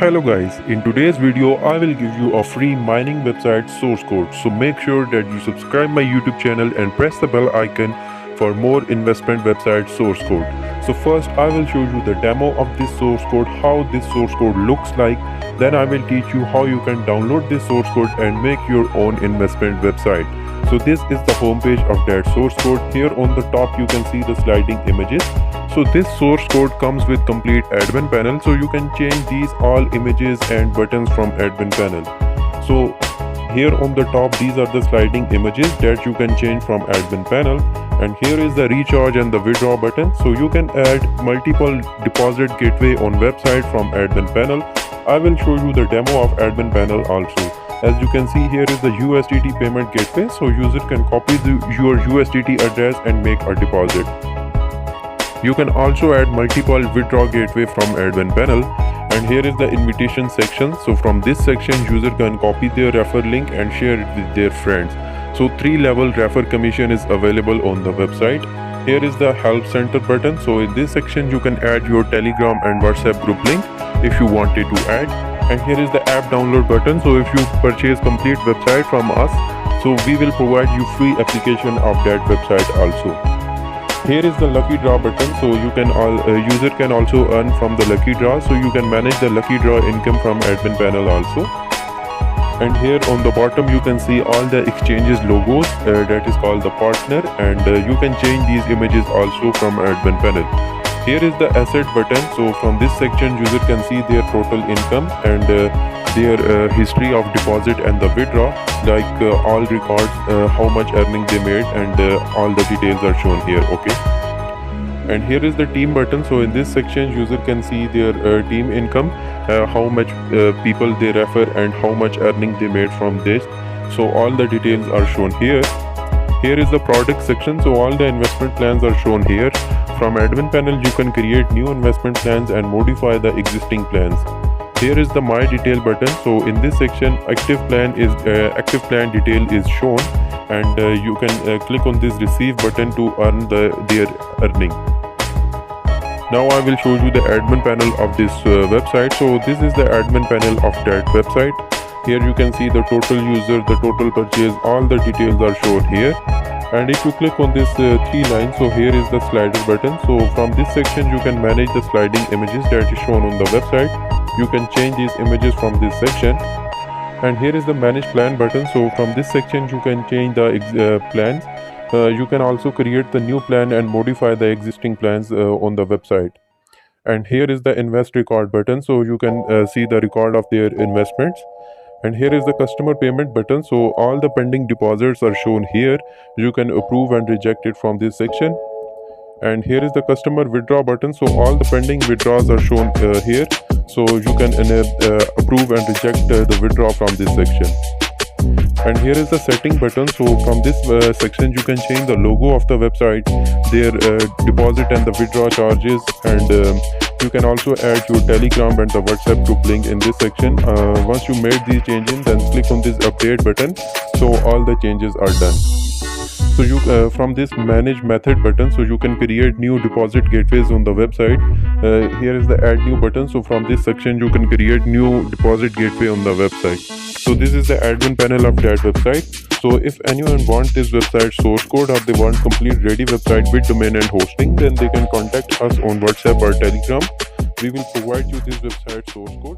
Hello guys, in today's video I will give you a free mining website source code. So make sure that you subscribe my YouTube channel and press the bell icon for more investment website source code. So first I will show you the demo of this source code, how this source code looks like. Then I will teach you how you can download this source code and make your own investment website. So this is the homepage of that source code. Here on the top you can see the sliding images. So this source code comes with complete admin panel, so you can change these all images and buttons from admin panel. So here on the top these are the sliding images that you can change from admin panel, and here is the recharge and the withdraw button. So you can add multiple deposit gateway on website from admin panel. I will show you the demo of admin panel also. As you can see, here is the USDT payment gateway, so user can copy your USDT address and make a deposit. You can also add multiple withdraw gateway from admin panel, and here is the invitation section. So from this section user can copy their refer link and share it with their friends. So 3-level refer commission is available on the website. Here is the help center button. So in this section you can add your Telegram and WhatsApp group link if you wanted to add. And here is the app download button. So if you purchase complete website from us, so we will provide you free application of that website also. Here is the lucky draw button, so you can user can also earn from the lucky draw, so you can manage the lucky draw income from admin panel also. And here on the bottom you can see all the exchanges logos, that is called the partner, and you can change these images also from admin panel. Here is the asset button. So from this section user can see their total income and their history of deposit and the withdraw, like all records, how much earning they made, and all the details are shown here. Okay. And here is the team button. So in this section user can see their team income, how much people they refer and how much earning they made from this. So all the details are shown here. Here is the product section. So all the investment plans are shown here. From admin panel you can create new investment plans and modify the existing plans. Here is the my detail button. So in this section active plan detail is shown, and you can click on this receive button to earn their earning. Now I will show you the admin panel of this website. So this is the admin panel of that website. Here you can see the total user, the total purchase, all the details are shown here. And if you click on this 3 lines, so here is the slider button. So from this section you can manage the sliding images that is shown on the website. You can change these images from this section. And here is the manage plan button. So from this section you can change the plans. You can also create the new plan and modify the existing plans on the website. And here is the invest record button. So you can see the record of their investments. And here is the customer payment button. So all the pending deposits are shown here. You can approve and reject it from this section. And here is the customer withdraw button. So all the pending withdrawals are shown here. So you can approve and reject the withdraw from this section. And here is the setting button. So from this section you can change the logo of the website, their deposit and the withdraw charges, and you can also add your Telegram and the WhatsApp group link in this section. Once you made these changes, then click on this update button, so all the changes are done. So you from this manage method button, so you can create new deposit gateways on the website. Here is the add new button. So from this section you can create new deposit gateway on the website. So this is the admin panel of that website. So if anyone wants this website source code, or they want complete ready website with domain and hosting, then they can contact us on WhatsApp or Telegram. We will provide you this website source code.